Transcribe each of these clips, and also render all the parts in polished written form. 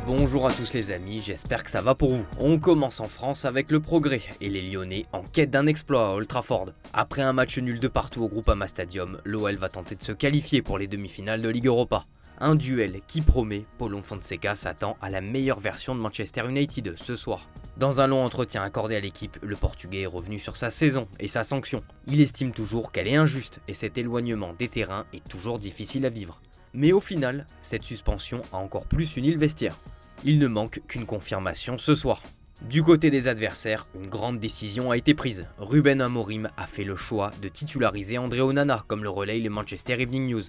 Bonjour à tous les amis, j'espère que ça va pour vous. On commence en France avec le Progrès et les Lyonnais en quête d'un exploit à Old Trafford. Après un match nul de partout au Groupama Stadium, l'OL va tenter de se qualifier pour les demi-finales de Ligue Europa. Un duel qui promet, Paulo Fonseca s'attend à la meilleure version de Manchester United ce soir. Dans un long entretien accordé à l'équipe, le Portugais est revenu sur sa saison et sa sanction. Il estime toujours qu'elle est injuste et cet éloignement des terrains est toujours difficile à vivre. Mais au final, cette suspension a encore plus uni le vestiaire. Il ne manque qu'une confirmation ce soir. Du côté des adversaires, une grande décision a été prise. Ruben Amorim a fait le choix de titulariser André Onana, comme le relaye le Manchester Evening News.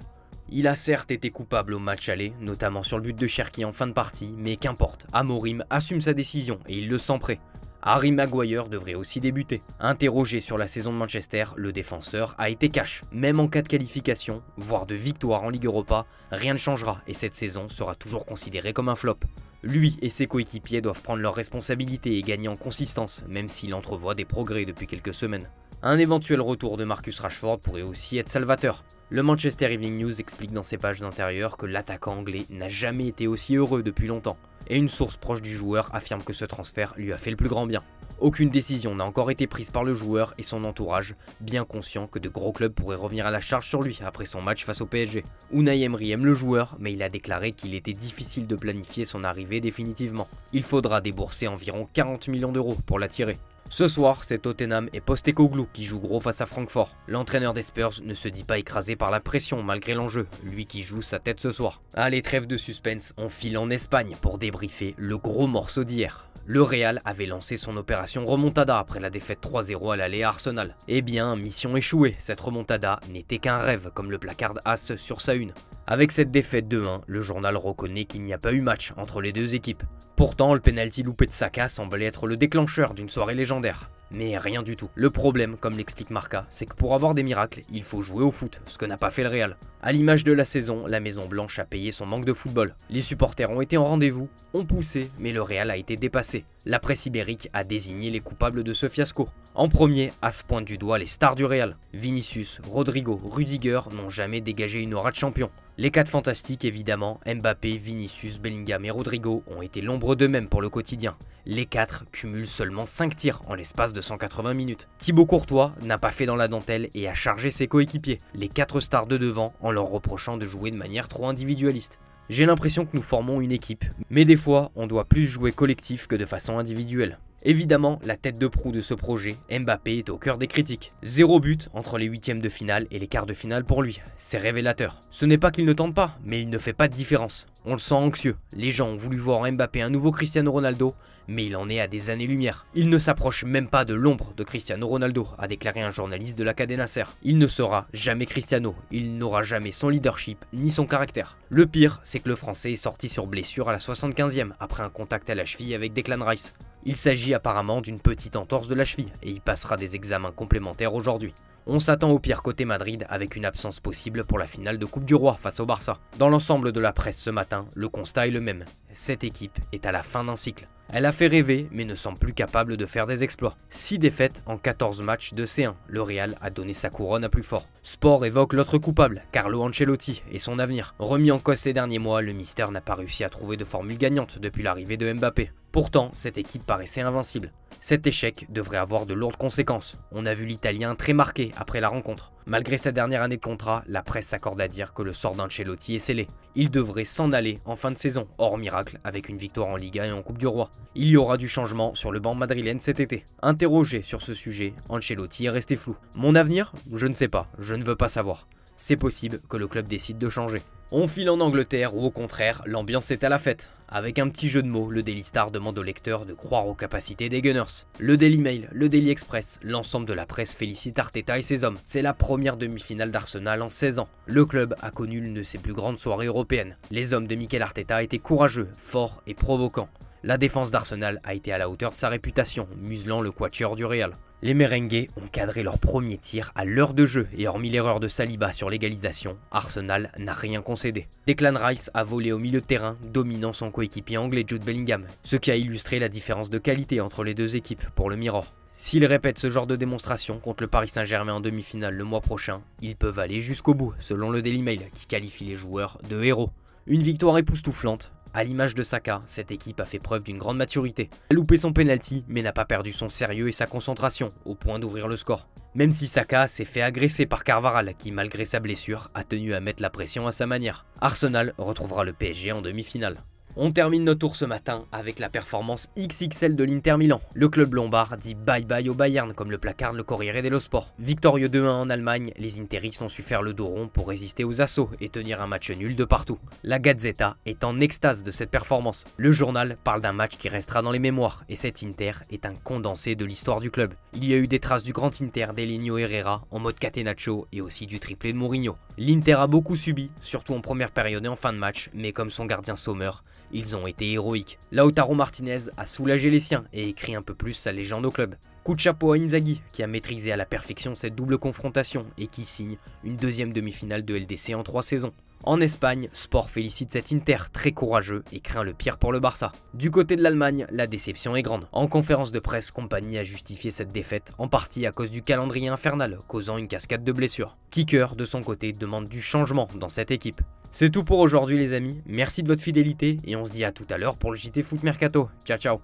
Il a certes été coupable au match aller, notamment sur le but de Cherki en fin de partie, mais qu'importe, Amorim assume sa décision et il le sent prêt. Harry Maguire devrait aussi débuter. Interrogé sur la saison de Manchester, le défenseur a été cash. Même en cas de qualification, voire de victoire en Ligue Europa, rien ne changera et cette saison sera toujours considérée comme un flop. Lui et ses coéquipiers doivent prendre leurs responsabilités et gagner en consistance, même s'il entrevoit des progrès depuis quelques semaines. Un éventuel retour de Marcus Rashford pourrait aussi être salvateur. Le Manchester Evening News explique dans ses pages d'intérieur que l'attaquant anglais n'a jamais été aussi heureux depuis longtemps. Et une source proche du joueur affirme que ce transfert lui a fait le plus grand bien. Aucune décision n'a encore été prise par le joueur et son entourage, bien conscient que de gros clubs pourraient revenir à la charge sur lui après son match face au PSG. Unai Emery aime le joueur, mais il a déclaré qu'il était difficile de planifier son arrivée définitivement. Il faudra débourser environ 40 millions d'euros pour l'attirer. Ce soir, c'est Tottenham et Postecoglou qui jouent gros face à Francfort. L'entraîneur des Spurs ne se dit pas écrasé par la pression malgré l'enjeu, lui qui joue sa tête ce soir. Allez, trêve de suspense, on file en Espagne pour débriefer le gros morceau d'hier. Le Real avait lancé son opération remontada après la défaite 3-0 à l'aller à Arsenal. Eh bien, mission échouée, cette remontada n'était qu'un rêve comme le placarde As sur sa une. Avec cette défaite 2-1, le journal reconnaît qu'il n'y a pas eu match entre les deux équipes. Pourtant, le penalty loupé de Saka semblait être le déclencheur d'une soirée légendaire. Mais rien du tout. Le problème, comme l'explique Marca, c'est que pour avoir des miracles, il faut jouer au foot, ce que n'a pas fait le Real. À l'image de la saison, la Maison Blanche a payé son manque de football. Les supporters ont été en rendez-vous, ont poussé, mais le Real a été dépassé. La presse ibérique a désigné les coupables de ce fiasco. En premier, As pointe du doigt les stars du Real. Vinicius, Rodrigo, Rudiger n'ont jamais dégagé une aura de champion. Les 4 fantastiques évidemment, Mbappé, Vinicius, Bellingham et Rodrigo ont été l'ombre d'eux-mêmes pour le quotidien. Les 4 cumulent seulement 5 tirs en l'espace de 180 minutes. Thibaut Courtois n'a pas fait dans la dentelle et a chargé ses coéquipiers, les 4 stars de devant, en leur reprochant de jouer de manière trop individualiste. J'ai l'impression que nous formons une équipe, mais des fois on doit plus jouer collectif que de façon individuelle. Évidemment, la tête de proue de ce projet, Mbappé, est au cœur des critiques. 0 but entre les huitièmes de finale et les quarts de finale pour lui. C'est révélateur. Ce n'est pas qu'il ne tente pas, mais il ne fait pas de différence. On le sent anxieux. Les gens ont voulu voir en Mbappé un nouveau Cristiano Ronaldo, mais il en est à des années-lumière. Il ne s'approche même pas de l'ombre de Cristiano Ronaldo, a déclaré un journaliste de la Cadena Ser. Il ne sera jamais Cristiano, il n'aura jamais son leadership ni son caractère. Le pire, c'est que le Français est sorti sur blessure à la 75e, après un contact à la cheville avec Declan Rice. Il s'agit apparemment d'une petite entorse de la cheville et il passera des examens complémentaires aujourd'hui. On s'attend au pire côté Madrid avec une absence possible pour la finale de Coupe du Roi face au Barça. Dans l'ensemble de la presse ce matin, le constat est le même. Cette équipe est à la fin d'un cycle. Elle a fait rêver mais ne semble plus capable de faire des exploits. 6 défaites en 14 matchs de C1. Le Real a donné sa couronne à plus fort. Sport évoque l'autre coupable, Carlo Ancelotti et son avenir. Remis en cause ces derniers mois, le mystère n'a pas réussi à trouver de formule gagnante depuis l'arrivée de Mbappé. Pourtant, cette équipe paraissait invincible. Cet échec devrait avoir de lourdes conséquences. On a vu l'Italien très marqué après la rencontre. Malgré sa dernière année de contrat, la presse s'accorde à dire que le sort d'Ancelotti est scellé. Il devrait s'en aller en fin de saison, hors miracle, avec une victoire en Liga et en Coupe du Roi. Il y aura du changement sur le banc madrilène cet été. Interrogé sur ce sujet, Ancelotti est resté flou. Mon avenir? Je ne sais pas, je ne veux pas savoir. C'est possible que le club décide de changer. On file en Angleterre où au contraire, l'ambiance est à la fête. Avec un petit jeu de mots, le Daily Star demande aux lecteurs de croire aux capacités des Gunners. Le Daily Mail, le Daily Express, l'ensemble de la presse félicite Arteta et ses hommes. C'est la première demi-finale d'Arsenal en 16 ans. Le club a connu l'une de ses plus grandes soirées européennes. Les hommes de Mikel Arteta étaient courageux, forts et provocants. La défense d'Arsenal a été à la hauteur de sa réputation, muselant le quatuor du Real. Les merengues ont cadré leur premier tir à l'heure de jeu et hormis l'erreur de Saliba sur l'égalisation, Arsenal n'a rien concédé. Declan Rice a volé au milieu de terrain, dominant son coéquipier anglais Jude Bellingham, ce qui a illustré la différence de qualité entre les deux équipes pour le Mirror. S'ils répètent ce genre de démonstration contre le Paris Saint-Germain en demi-finale le mois prochain, ils peuvent aller jusqu'au bout, selon le Daily Mail qui qualifie les joueurs de héros. Une victoire époustouflante À l'image de Saka, cette équipe a fait preuve d'une grande maturité. Elle a loupé son penalty mais n'a pas perdu son sérieux et sa concentration, au point d'ouvrir le score. Même si Saka s'est fait agresser par Carvajal qui, malgré sa blessure, a tenu à mettre la pression à sa manière. Arsenal retrouvera le PSG en demi-finale. On termine notre tour ce matin avec la performance XXL de l'Inter Milan. Le club lombard dit bye bye au Bayern comme le placarde le Corriere dello Sport. Victorieux 2-1 en Allemagne, les Interistes ont su faire le dos rond pour résister aux assauts et tenir un match nul de partout. La Gazzetta est en extase de cette performance. Le journal parle d'un match qui restera dans les mémoires et cet Inter est un condensé de l'histoire du club. Il y a eu des traces du grand Inter d'Elenio Herrera en mode catenaccio et aussi du triplé de Mourinho. L'Inter a beaucoup subi, surtout en première période et en fin de match, mais comme son gardien Sommer, ils ont été héroïques. Lautaro Martinez a soulagé les siens et écrit un peu plus sa légende au club. Coup de chapeau à Inzaghi qui a maîtrisé à la perfection cette double confrontation et qui signe une deuxième demi-finale de LDC en 3 saisons. En Espagne, Sport félicite cet Inter très courageux et craint le pire pour le Barça. Du côté de l'Allemagne, la déception est grande. En conférence de presse, Kompany a justifié cette défaite en partie à cause du calendrier infernal, causant une cascade de blessures. Kicker, de son côté, demande du changement dans cette équipe. C'est tout pour aujourd'hui les amis, merci de votre fidélité et on se dit à tout à l'heure pour le JT Foot Mercato. Ciao ciao.